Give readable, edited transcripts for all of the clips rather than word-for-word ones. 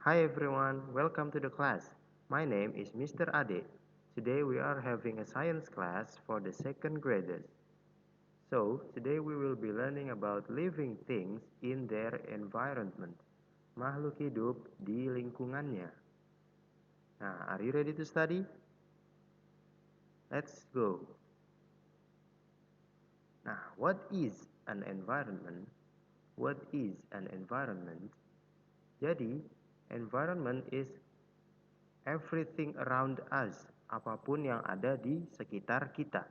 Hi everyone, welcome to the class. My name is Mr. Ade. Today we are having a science class for the second graders. So, today we will be learning about living things in their environment. Makhluk hidup di lingkungannya. Nah, are you ready to study? Let's go. Nah, what is an environment? What is an environment? Jadi, environment is everything around us, apapun yang ada di sekitar kita.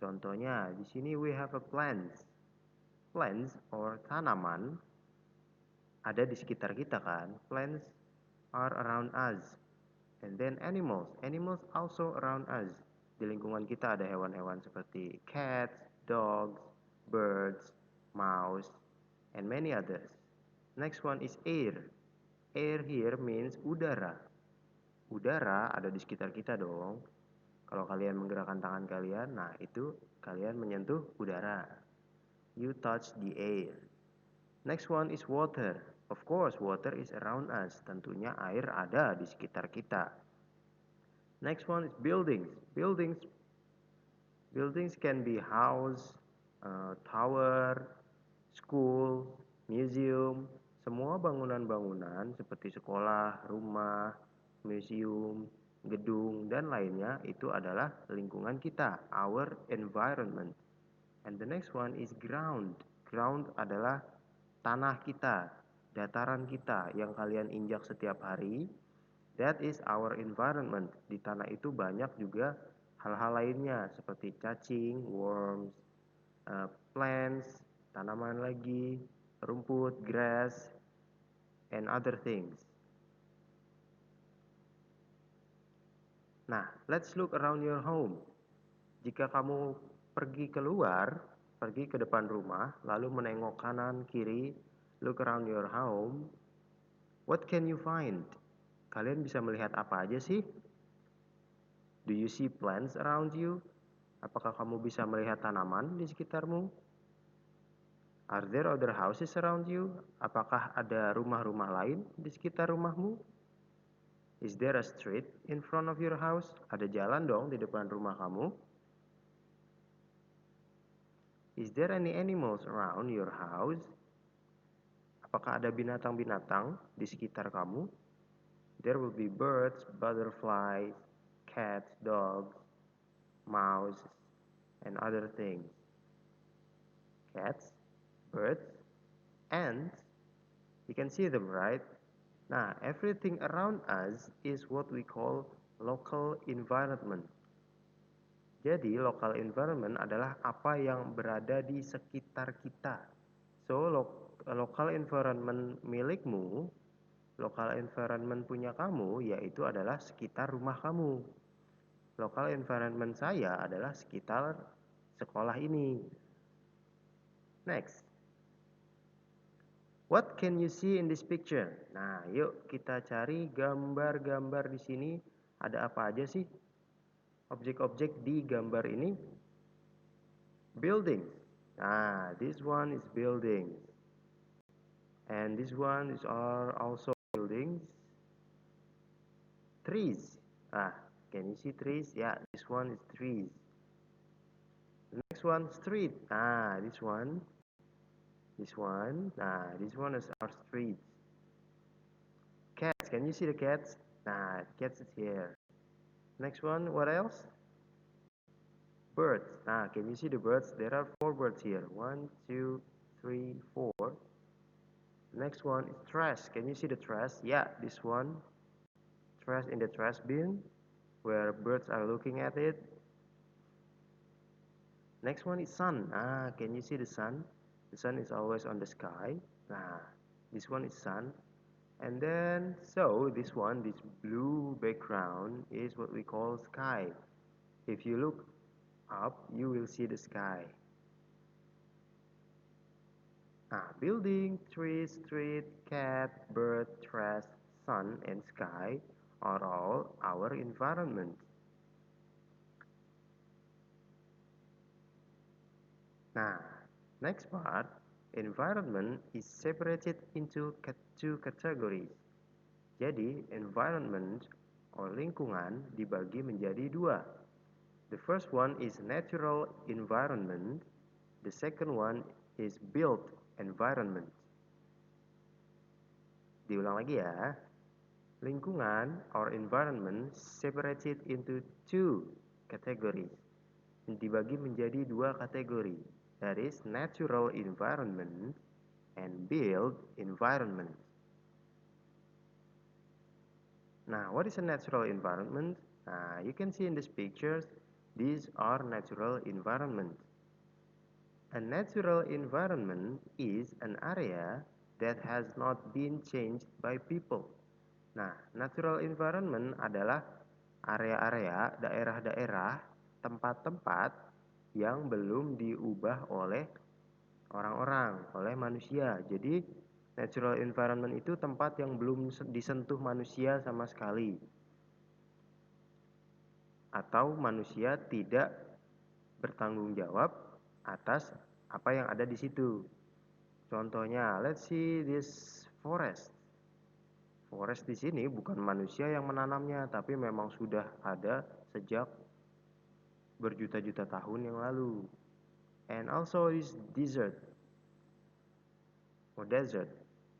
Contohnya, di sini we have a plants. Plants or tanaman ada di sekitar kita kan. Plants are around us. And then animals. Animals also around us. Di lingkungan kita ada hewan-hewan seperti cats, dogs, birds, mouse, and many others. Next one is air. Air here means udara. Udara ada di sekitar kita dong. Kalau kalian menggerakkan tangan kalian, nah itu kalian menyentuh udara. You touch the air. Next one is water. Of course, water is around us. Tentunya air ada di sekitar kita. Next one is buildings. Buildings can be house, tower, school, museum. Semua bangunan-bangunan seperti sekolah, rumah, museum, gedung, dan lainnya itu adalah lingkungan kita, our environment. And the next one is ground. Ground adalah tanah kita, dataran kita yang kalian injak setiap hari. That is our environment. Di tanah itu banyak juga hal-hal lainnya seperti cacing, worms, plants, tanaman lagi, rumput, grass, and other things. Nah, let's look around your home. Jika kamu pergi keluar, pergi ke depan rumah, lalu menengok kanan, kiri, look around your home, what can you find? Kalian bisa melihat apa aja sih? Do you see plants around you? Apakah kamu bisa melihat tanaman di sekitarmu? Are there other houses around you? Apakah ada rumah-rumah lain di sekitar rumahmu? Is there a street in front of your house? Ada jalan dong di depan rumah kamu. Is there any animals around your house? Apakah ada binatang-binatang di sekitar kamu? There will be birds, butterflies, cats, dogs, mouse, and other things. Cats, birds, ants. You can see them, right? Nah, everything around us is what we call local environment. Jadi, local environment adalah apa yang berada di sekitar kita. So, local environment milikmu, local environment punya kamu, yaitu adalah sekitar rumah kamu. Local environment saya adalah sekitar sekolah ini. Next. What can you see in this picture? Nah, yuk kita cari gambar-gambar di sini. Ada apa aja sih? Objek-objek di gambar ini. Building. Nah, this one is building. And this one is also buildings. Trees. Ah, can you see trees? Yeah, this one is trees. The next one, street. Ah, this one. This one. Nah, this one is our street. Cats. Can you see the cats? Nah, cats is here. Next one, what else? Birds. Nah, can you see the birds? There are 4 birds here. 1, 2, 3, 4. Next one is trash. Can you see the trash? Yeah, this one. Trash in the trash bin where birds are looking at it. Next one is sun. Ah, can you see the sun? The sun is always on the sky. Nah, this one is sun. And then, so this one, this blue background is what we call sky. If you look up, you will see the sky. Nah, building, trees, street, cat, bird, trash, sun, and sky are all our environment. Nah, next part, environment is separated into two categories. Jadi, environment atau lingkungan dibagi menjadi dua. The first one is natural environment. The second one is built environment. Diulang lagi ya. Lingkungan or environment separated into two categories. Dibagi menjadi dua kategori. That is natural environment and built environment. Now, what is a natural environment? You can see in these pictures, these are natural environments. A natural environment is an area that has not been changed by people. Nah, natural environment adalah area-area, daerah-daerah, tempat-tempat yang belum diubah oleh orang-orang, oleh manusia. Jadi, natural environment itu tempat yang belum disentuh manusia sama sekali. Atau manusia tidak bertanggung jawab atas apa yang ada di situ. Contohnya, let's see this forest. Forest di sini bukan manusia yang menanamnya, tapi memang sudah ada sejak berjuta-juta tahun yang lalu. And also is desert. Desert.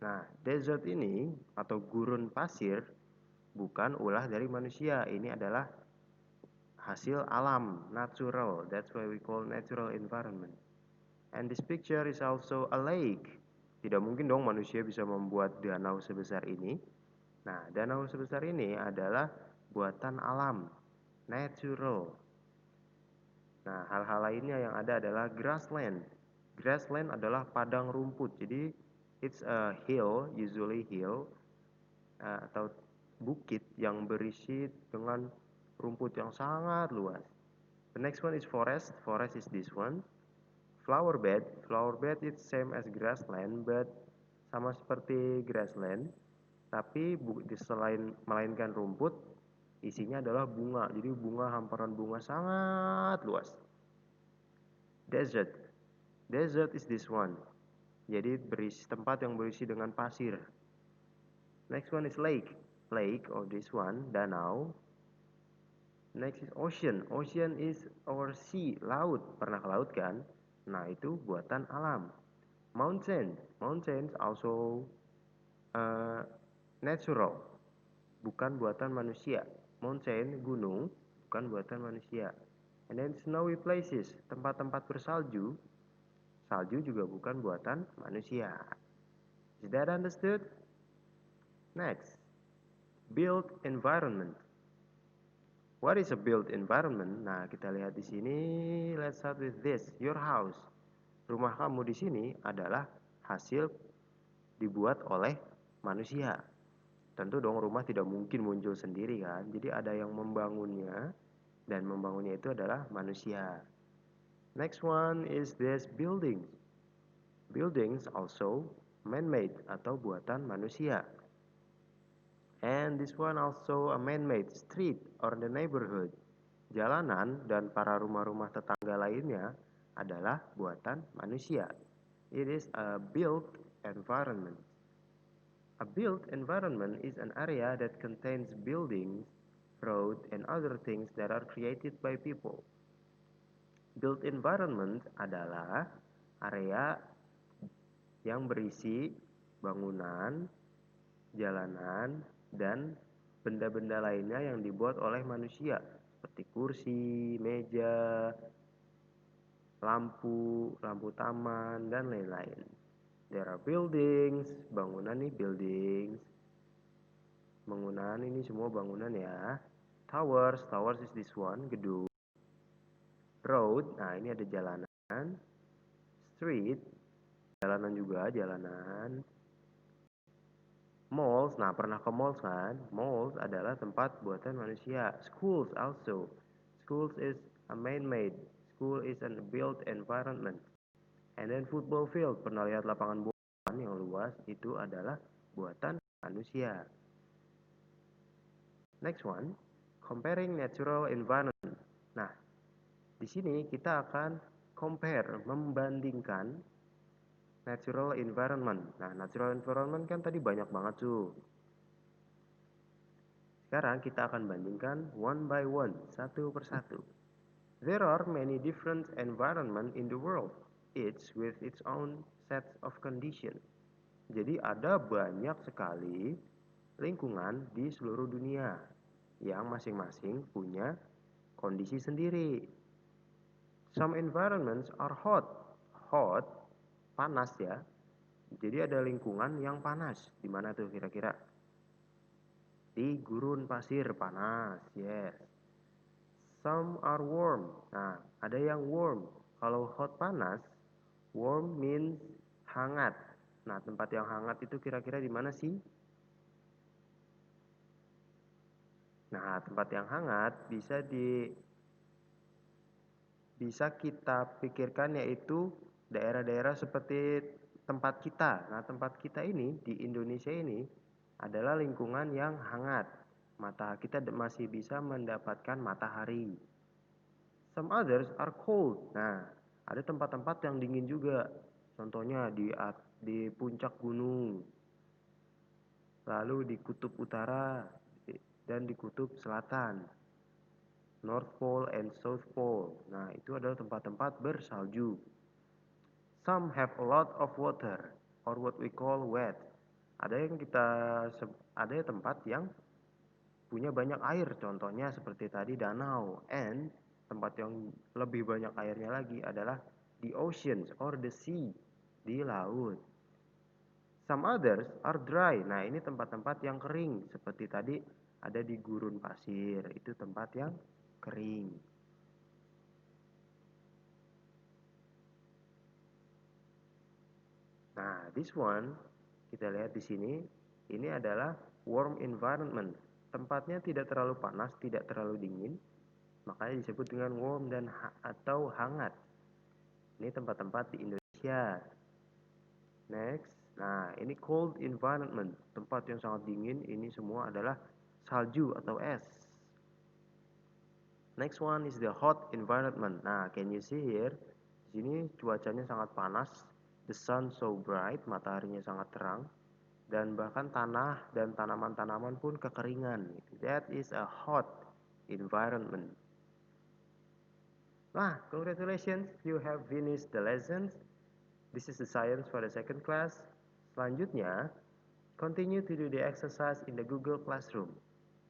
Nah, desert ini atau gurun pasir bukan ulah dari manusia. Ini adalah hasil alam, natural. That's why we call natural environment. And this picture is also a lake. Tidak mungkin dong manusia bisa membuat danau sebesar ini. Nah, danau sebesar ini adalah buatan alam, natural. Nah, hal-hal lainnya yang ada adalah grassland. Grassland adalah padang rumput. Jadi, it's a hill, usually hill, atau bukit yang berisi dengan rumput yang sangat luas. The next one is forest. Forest is this one. Flower bed. Flower bed is same as grassland, but sama seperti grassland. Tapi selain melainkan rumput, isinya adalah bunga. Jadi bunga, hamparan bunga sangat luas. Desert. Desert is this one. Jadi berisi tempat yang berisi dengan pasir. Next one is lake. Lake or this one, danau. Next is ocean. Ocean is our sea, laut. Pernah ke laut kan? Nah, itu buatan alam. Mountain. Mountains also natural. Bukan buatan manusia. Mountain, gunung, bukan buatan manusia. And then snowy places, tempat-tempat bersalju. Salju juga bukan buatan manusia. Is that understood? Next, built environment. What is a built environment? Nah, kita lihat di sini. Let's start with this. Your house. Rumah kamu di sini adalah hasil dibuat oleh manusia. Tentu dong rumah tidak mungkin muncul sendiri kan. Jadi ada yang membangunnya dan membangunnya itu adalah manusia. Next one is this buildings. Buildings also man-made atau buatan manusia. And this one also a man-made street or the neighborhood. Jalanan dan para rumah-rumah tetangga lainnya adalah buatan manusia. It is a built environment. A built environment is an area that contains buildings, roads, and other things that are created by people. Built environment adalah area yang berisi bangunan, jalanan, dan benda-benda lainnya yang dibuat oleh manusia seperti kursi, meja, lampu taman, dan lain-lain. There are buildings, bangunan nih buildings. Bangunan ini semua bangunan ya. Towers is this one, gedung. Road, nah ini ada jalanan. Street, jalanan juga, jalanan. Malls, nah pernah ke malls kan? Malls adalah tempat buatan manusia. Schools also. Schools is a man-made. School is a built environment. And then football field, pernah lihat lapangan bola yang luas, itu adalah buatan manusia. Next one, comparing natural environment. Nah, di sini kita akan compare, membandingkan natural environment. Nah, natural environment kan tadi banyak banget tuh. Sekarang kita akan bandingkan one by one, satu persatu. There are many different environment in the world, each with its own set of conditions. Jadi ada banyak sekali lingkungan di seluruh dunia yang masing-masing punya kondisi sendiri. Some environments are hot. Hot, panas ya. Jadi ada lingkungan yang panas. Di mana tuh kira-kira? Di gurun pasir panas, yes. Some are warm. Nah, ada yang warm. Kalau hot panas, warm means hangat. Nah, tempat yang hangat itu kira-kira di mana sih? Nah, tempat yang hangat bisa kita pikirkan yaitu daerah-daerah seperti tempat kita. Nah, tempat kita ini di Indonesia ini adalah lingkungan yang hangat. Mata kita masih bisa mendapatkan matahari. Some others are cold. Nah, ada tempat-tempat yang dingin juga. Contohnya di puncak gunung, lalu di kutub utara dan di kutub selatan, North Pole and South Pole. Nah, itu adalah tempat-tempat bersalju. Some have a lot of water or what we call wet. Ada tempat yang punya banyak air, contohnya seperti tadi danau. And tempat yang lebih banyak airnya lagi adalah the oceans or the sea, di laut. Some others are dry. Nah, ini tempat-tempat yang kering. Seperti tadi ada di gurun pasir. Itu tempat yang kering. Nah, this one kita lihat di sini. Ini adalah warm environment. Tempatnya tidak terlalu panas, tidak terlalu dingin. Makanya disebut dengan warm atau hangat. Ini tempat-tempat di Indonesia. Next. Nah, ini cold environment. Tempat yang sangat dingin. Ini semua adalah salju atau es. Next one is the hot environment. Nah, can you see here? Di sini cuacanya sangat panas. The sun so bright, mataharinya sangat terang. Dan bahkan tanah dan tanaman-tanaman pun kekeringan. That is a hot environment. Nah, congratulations, you have finished the lessons. This is the science for the second class. Selanjutnya, continue to do the exercise in the Google Classroom.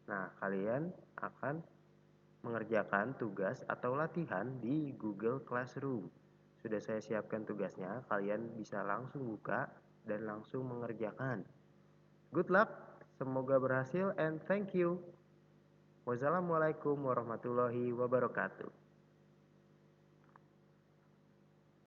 Nah, kalian akan mengerjakan tugas atau latihan di Google Classroom. Sudah saya siapkan tugasnya, kalian bisa langsung buka dan langsung mengerjakan. Good luck, semoga berhasil and thank you. Wassalamualaikum warahmatullahi wabarakatuh.